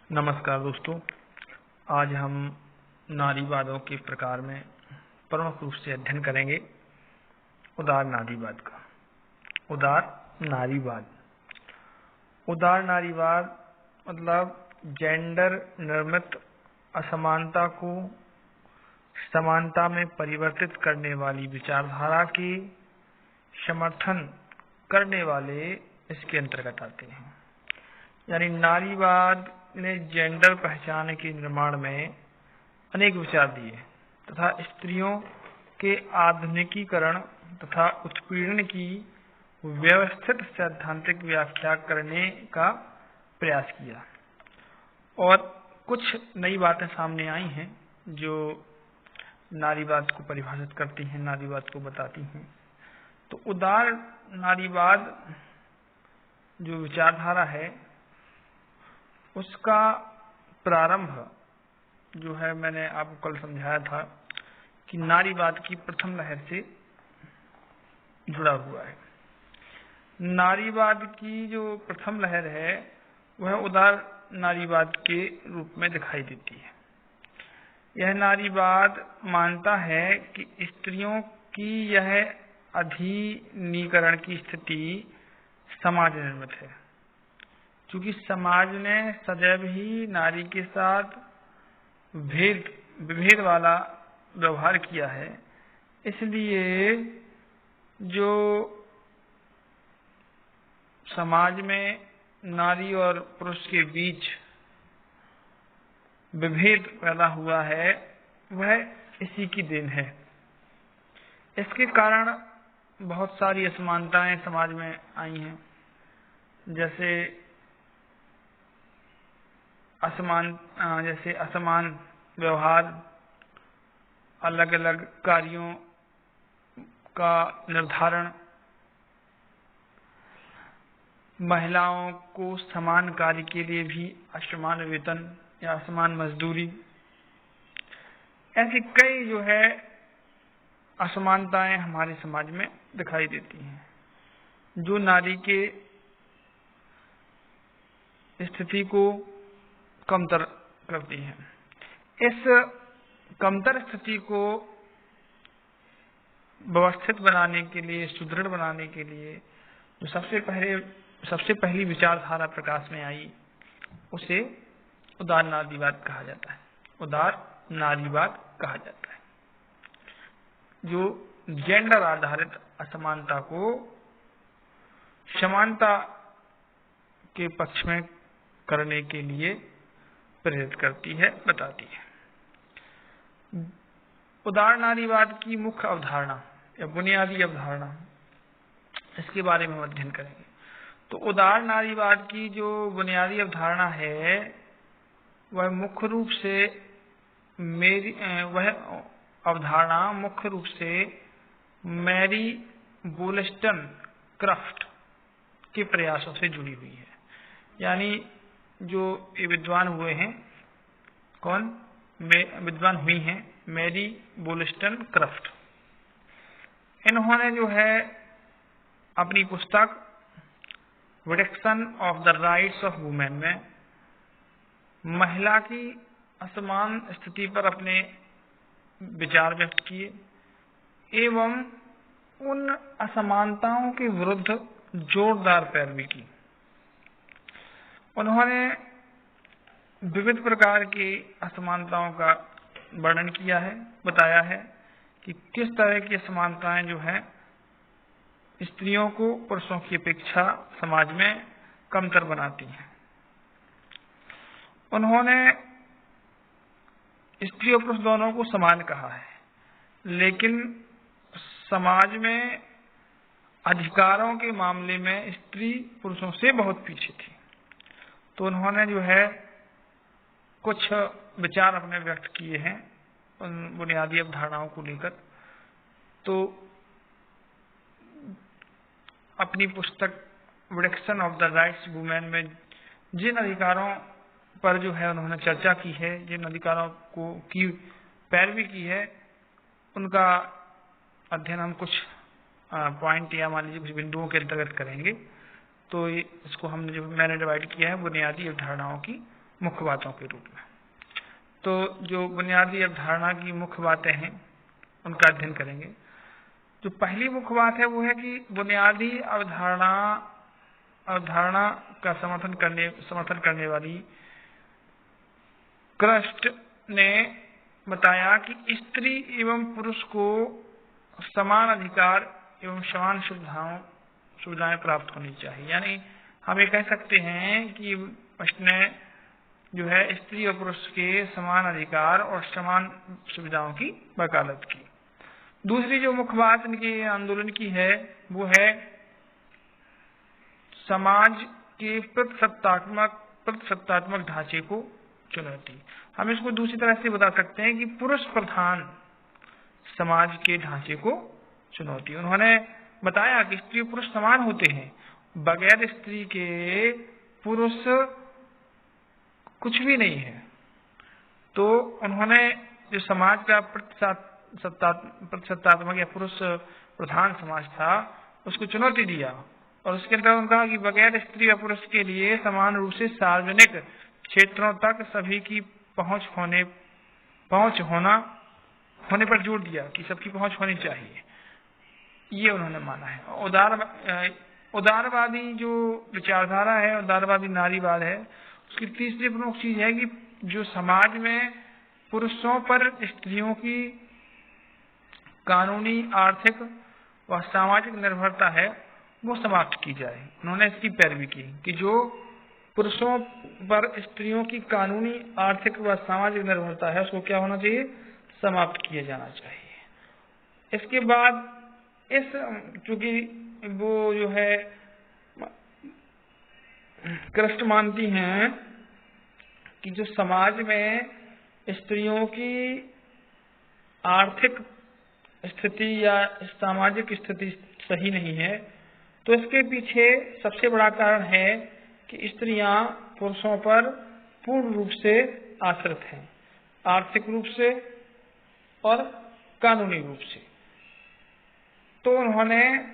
नमस्कार दोस्तों, आज हम नारीवादों के प्रकार में प्रमुख रूप से अध्ययन करेंगे उदार नारीवाद का। उदार नारीवाद मतलब जेंडर निर्मित असमानता को समानता में परिवर्तित करने वाली विचारधारा के समर्थन करने वाले इसके अंतर्गत आते हैं। यानी नारीवाद ने जेंडर पहचान के निर्माण में अनेक विचार दिए तथा स्त्रियों के आधुनिकीकरण तथा उत्पीड़न की व्यवस्थित सैद्धांतिक व्याख्या करने का प्रयास किया और कुछ नई बातें सामने आई हैं जो नारीवाद को परिभाषित करती हैं, नारीवाद को बताती हैं। तो उदार नारीवाद जो विचारधारा है उसका प्रारंभ जो है, मैंने आपको कल समझाया था कि नारीवाद की प्रथम लहर से जुड़ा हुआ है। नारीवाद की जो प्रथम लहर है वह उदार नारीवाद के रूप में दिखाई देती है। यह नारीवाद मानता है कि स्त्रियों की यह अधिनिकरण की स्थिति समाज निर्मित है, क्योंकि समाज ने सदैव ही नारी के साथ विभेद वाला व्यवहार किया है। इसलिए जो समाज में नारी और पुरुष के बीच विभेद पैदा हुआ है वह इसी की देन है। इसके कारण बहुत सारी असमानताएं समाज में आई हैं, जैसे असमान व्यवहार, अलग अलग कार्यों का निर्धारण, महिलाओं को समान कार्य के लिए भी असमान वेतन या असमान मजदूरी, ऐसी कई जो है असमानताएं हमारे समाज में दिखाई देती हैं, जो नारी के स्थिति को कमतर करती है। इस कमतर स्थिति को व्यवस्थित बनाने के लिए, सुदृढ़ बनाने के लिए जो सबसे पहली विचारधारा प्रकाश में आई उसे उदार नारीवाद कहा जाता है। उदार नारीवाद कहा जाता है, जो जेंडर आधारित असमानता को समानता के पक्ष में करने के लिए प्रेरित करती है, बताती है। उदार नारीवाद की मुख्य अवधारणा या बुनियादी अवधारणा, इसके बारे में हम अध्ययन करेंगे। तो उदार नारीवाद की जो बुनियादी अवधारणा है वह मुख्य रूप से मैरी वोल्स्टनक्राफ्ट के प्रयासों से जुड़ी हुई है। यानी जो ये विद्वान हुए हैं, विद्वान हुई हैं मैरी वोल्स्टनक्राफ्ट। इन्होंने जो है अपनी पुस्तक reduction of the rights of women में महिला की असमान स्थिति पर अपने विचार व्यक्त किए एवं उन असमानताओं के विरुद्ध जोरदार पैरवी की। उन्होंने विविध प्रकार की असमानताओं का वर्णन किया है, बताया है कि किस तरह की असमानताएं जो है स्त्रियों को पुरुषों की अपेक्षा समाज में कमतर बनाती हैं। उन्होंने स्त्री और पुरुष दोनों को समान कहा है, लेकिन समाज में अधिकारों के मामले में स्त्री पुरुषों से बहुत पीछे थी। तो उन्होंने जो है कुछ विचार अपने व्यक्त किए हैं उन बुनियादी अवधारणाओं को लेकर। तो अपनी पुस्तक reduction of the rights women में जिन अधिकारों पर जो है उन्होंने चर्चा की है, जिन अधिकारों की पैरवी की है, उनका अध्ययन हम कुछ पॉइंट या मान लीजिए कुछ बिंदुओं के अंतर्गत करेंगे। तो इसको हमने जो मैंने डिवाइड किया है बुनियादी अवधारणाओं की मुख्य बातों के रूप में। तो जो बुनियादी अवधारणा की मुख्य बातें हैं उनका अध्ययन करेंगे। जो पहली मुख्य बात है वो है कि बुनियादी अवधारणा का समर्थन करने वाली क्रस्ट ने बताया कि स्त्री एवं पुरुष को समान अधिकार एवं समान सुविधाएं प्राप्त होनी चाहिए। यानी हम ये कह सकते हैं कि उसने जो है स्त्री और पुरुष के समान अधिकार और समान सुविधाओं की वकालत की। दूसरी जो मुख्य बात इनके आंदोलन की है वो है समाज के प्रतिसत्तात्मक ढांचे को चुनौती। हम इसको दूसरी तरह से बता सकते हैं कि पुरुष प्रधान समाज के ढांचे को चुनौती। उन्होंने बताया कि स्त्री और पुरुष समान होते हैं, बगैर स्त्री के पुरुष कुछ भी नहीं है। तो उन्होंने जो समाज का प्रतिसत्तात्मक या पुरुष प्रधान समाज था उसको चुनौती दिया और उसके अंदर उन्होंने कहा कि बगैर स्त्री और पुरुष के लिए समान रूप से सार्वजनिक क्षेत्रों तक सभी की पहुंच होने पर जोर दिया कि सबकी पहुंच होनी चाहिए। ये उन्होंने माना है। उदारवादी जो विचारधारा है, उदारवादी नारीवाद है, उसकी तीसरी प्रमुख चीज है कि जो समाज में पुरुषों पर स्त्रियों की कानूनी, आर्थिक व सामाजिक निर्भरता है वो समाप्त की जाए। उन्होंने इसकी पैरवी की कि जो पुरुषों पर स्त्रियों की कानूनी, आर्थिक व सामाजिक निर्भरता है उसको क्या होना चाहिए, समाप्त किया जाना चाहिए। इसके बाद चूंकि वो जो है क्रस्ट मानती हैं कि जो समाज में स्त्रियों की आर्थिक स्थिति या सामाजिक स्थिति सही नहीं है, तो इसके पीछे सबसे बड़ा कारण है कि स्त्रियां पुरुषों पर पूर्ण रूप से आश्रित हैं, आर्थिक रूप से और कानूनी रूप से। तो उन्होंने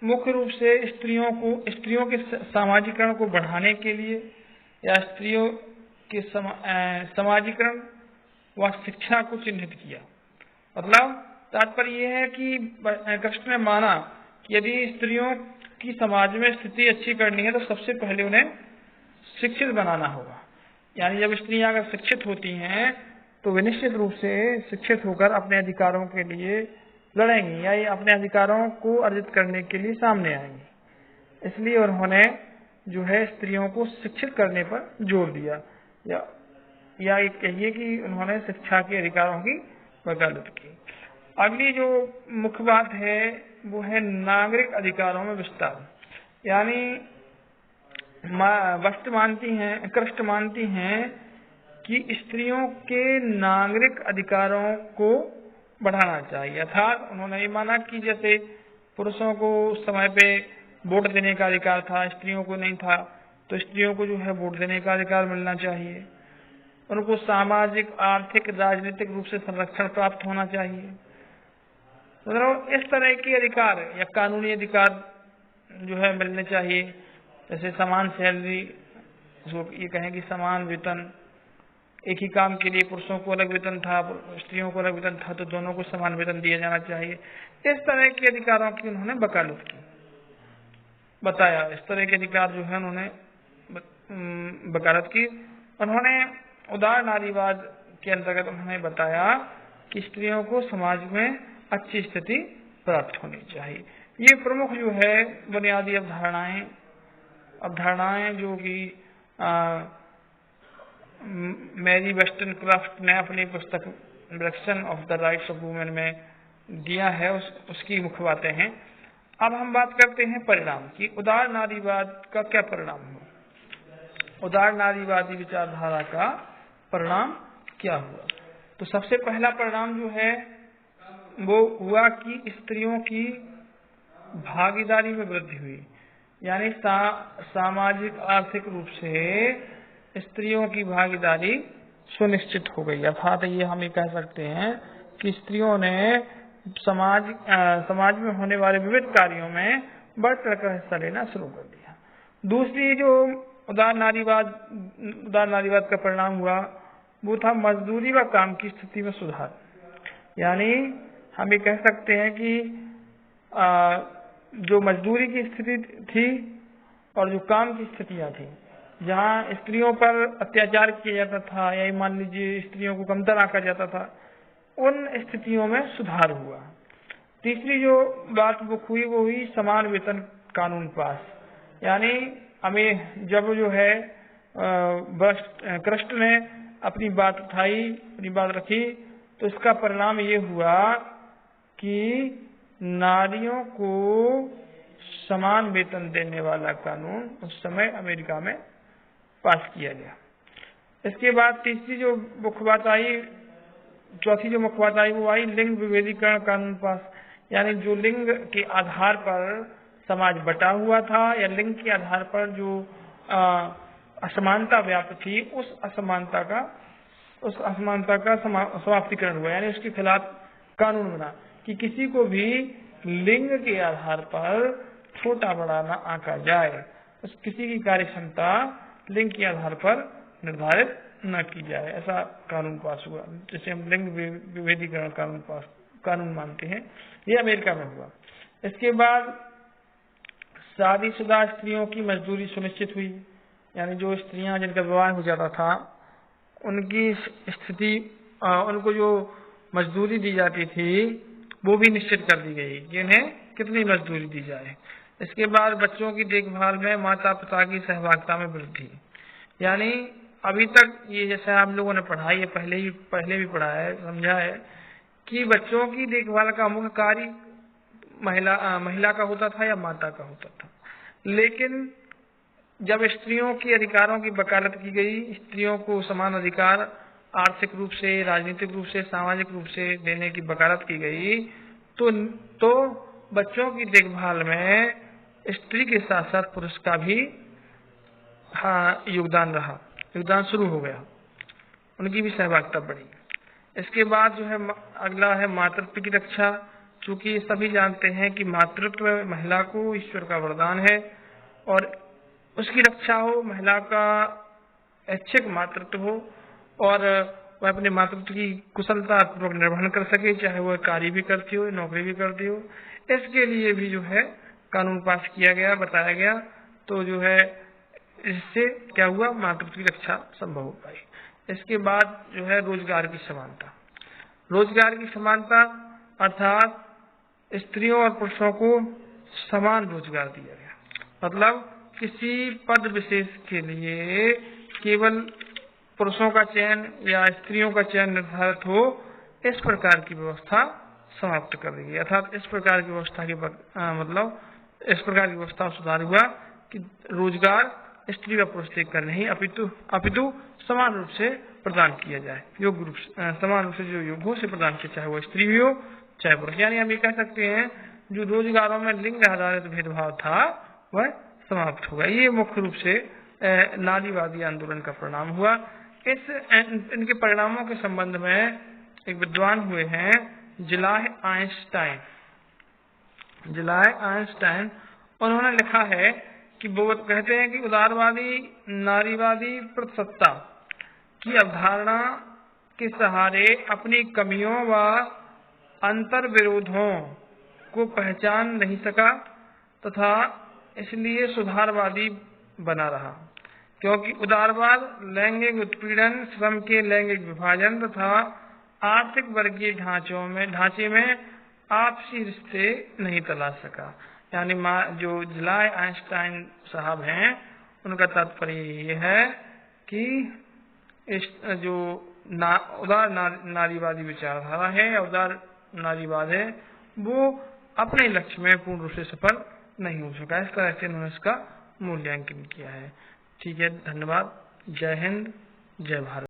मुख्य रूप से स्त्रियों के सामाजिकरण को बढ़ाने के लिए या स्त्रियों के समाजीकरण व शिक्षा को चिन्हित किया। मतलब तात्पर्य यह है कि क्रस्ट ने माना कि यदि स्त्रियों की समाज में स्थिति अच्छी करनी है तो सबसे पहले उन्हें शिक्षित बनाना होगा। यानी जब स्त्रियां अगर शिक्षित होती हैं तो वे निश्चित रूप से शिक्षित होकर अपने अधिकारों के लिए लड़ेंगी या ये अपने अधिकारों को अर्जित करने के लिए सामने आएंगी। इसलिए उन्होंने जो है स्त्रियों को शिक्षित करने पर जोर दिया या ये कहिए कि उन्होंने शिक्षा के अधिकारों की वकालत की। अगली जो मुख्य बात है वो है नागरिक अधिकारों में विस्तार। यानी क्रस्ट मानती हैं कि स्त्रियों के नागरिक अधिकारों को बढ़ाना चाहिए। अर्थात उन्होंने ये माना कि जैसे पुरुषों को समय पे वोट देने का अधिकार था, स्त्रियों को नहीं था, तो स्त्रियों को जो है वोट देने का अधिकार मिलना चाहिए। उनको सामाजिक, आर्थिक, राजनीतिक रूप से संरक्षण प्राप्त होना चाहिए। मतलब इस तरह के अधिकार या कानूनी अधिकार जो है मिलने चाहिए। जैसे समान सैलरी, ये कहें कि समान वेतन, एक ही काम के लिए पुरुषों को अलग वेतन था, स्त्रियों को अलग वेतन था, तो दोनों को समान वेतन दिया जाना चाहिए। इस तरह के अधिकारों की उन्होंने वकालत की, बताया। इस तरह के अधिकार जो है उन्होंने वकालत की। उन्होंने उदार नारीवाद के अंतर्गत उन्होंने बताया कि स्त्रियों को समाज में अच्छी स्थिति प्राप्त होनी चाहिए। ये प्रमुख जो है बुनियादी अवधारणाएं जो कि मैरी वेस्टनक्रॉफ्ट ने अपनी पुस्तक direction of the rights of women में दिया है, उसकी मुख्य बातें हैं। अब हम बात करते हैं परिणाम की। उदार नारीवाद का क्या परिणाम हुआ, उदार नारीवादी विचारधारा का परिणाम क्या हुआ। तो सबसे पहला परिणाम जो है वो हुआ कि स्त्रियों की भागीदारी में वृद्धि हुई। यानी सामाजिक, आर्थिक रूप से स्त्रियों की भागीदारी सुनिश्चित हो गई। अर्थात ये हम ये कह सकते हैं कि स्त्रियों ने समाज में होने वाले विविध कार्यों में बढ़ चढ़कर हिस्सा लेना शुरू कर दिया। दूसरी जो उदार नारीवाद का परिणाम हुआ वो था मजदूरी व काम की स्थिति में सुधार। यानी हम ये कह सकते हैं कि जो मजदूरी की स्थिति थी और जो काम की स्थितियां थी, जहाँ स्त्रियों पर अत्याचार किया जाता था या मान लीजिए स्त्रियों को कमतर आंका जाता था, उन स्थितियों में सुधार हुआ। तीसरी जो बात वो हुई समान वेतन कानून पास। यानी हमें जब जो है कृष्ण ने अपनी बात उठाई, अपनी बात रखी, तो इसका परिणाम ये हुआ कि नारियों को समान वेतन देने वाला कानून उस समय अमेरिका में पास किया गया। इसके बाद तीसरी जो मुख्य बात आई, चौथी जो मुख्य बात आई वो आई लिंग विभेदीकरण कानून पास। यानी जो लिंग के आधार पर समाज बटा हुआ था या लिंग के आधार पर जो असमानता व्याप्त थी, उस असमानता का समाप्तिकरण हुआ। यानी उसके खिलाफ कानून बना कि किसी को भी लिंग के आधार पर छोटा बड़ा न आंका जाए, किसी की कार्य क्षमता लिंग के आधार पर निर्धारित न की जाए, ऐसा कानून पास हुआ, जिसे हम लिंग विभेदीकरण कानून मानते हैं। ये अमेरिका में हुआ। इसके बाद शादीशुदा स्त्रियों की मजदूरी सुनिश्चित हुई। यानी जो स्त्रियां जिनका विवाह हो जाता था उनकी स्थिति, उनको जो मजदूरी दी जाती थी वो भी निश्चित कर दी गई कि इन्हें कितनी मजदूरी दी जाए। इसके बाद बच्चों की देखभाल में माता पिता की सहभागिता में वृद्धि। यानी अभी तक ये जैसे आप लोगों ने पढ़ा, ये पहले भी पढ़ा है, समझा है कि बच्चों की देखभाल का मुख्य कार्य महिला का होता था या माता का होता था। लेकिन जब स्त्रियों के अधिकारों की वकालत की गई, स्त्रियों को समान अधिकार आर्थिक रूप से, राजनीतिक रूप से, सामाजिक रूप से देने की वकालत की गई, तो बच्चों की देखभाल में स्त्री के साथ साथ पुरुष का भी योगदान शुरू हो गया, उनकी भी सहभागिता बढ़ी। इसके बाद जो है अगला है मातृत्व की रक्षा। चूंकि सभी जानते हैं कि मातृत्व महिला को ईश्वर का वरदान है और उसकी रक्षा हो, महिला का ऐच्छिक मातृत्व हो और वह अपने मातृत्व की कुशलता पूर्वक निर्वहन कर सके, चाहे वह कार्य भी करती हो, नौकरी भी करती हो। इसके लिए भी जो है कानून पास किया गया, बताया गया। तो जो है इससे क्या हुआ, मातृत्व की रक्षा संभव हो पाई। इसके बाद जो है रोजगार की समानता अर्थात स्त्रियों और पुरुषों को समान रोजगार दिया गया। मतलब किसी पद विशेष के लिए केवल पुरुषों का चयन या स्त्रियों का चयन निर्धारित हो, इस प्रकार की व्यवस्था समाप्त कर दी गई। अर्थात इस प्रकार की व्यवस्था सुधार हुआ कि रोजगार स्त्री व पुरुष देखकर नहीं अपितु समान रूप से प्रदान किया जाए, समान रूप से जो योग्य हो से प्रदान किया, चाहे वो स्त्री भी हो चाहे पुरुष। यानी हम ये कह सकते हैं जो रोजगारों में लिंग आधारित भेदभाव था वह समाप्त होगा। ये मुख्य रूप से नारीवादी आंदोलन का परिणाम हुआ। इनके परिणामों के संबंध में एक विद्वान हुए हैं जिलाह आइंस्टाइन। उन्होंने लिखा है कि वो कहते हैं कि उदारवादी नारीवादी प्रतिसत्ता की अवधारणा के सहारे अपनी कमियों व अंतर विरोधों को पहचान नहीं सका तथा इसलिए सुधारवादी बना रहा, क्योंकि उदारवाद लैंगिक उत्पीड़न, श्रम के लैंगिक विभाजन तथा आर्थिक वर्गीय ढांचे में आपसी रिश्ते नहीं तलाश सका। यानी जो जिलाह आइंस्टाइन साहब हैं, उनका तात्पर्य ये है कि इस जो उदार नारीवादी विचारधारा है या उदार नारीवाद है, वो अपने लक्ष्य में पूर्ण रूप से सफल नहीं हो सका। इस तरह से उन्होंने इसका मूल्यांकन किया है। ठीक है, धन्यवाद। जय हिंद, जय भारत।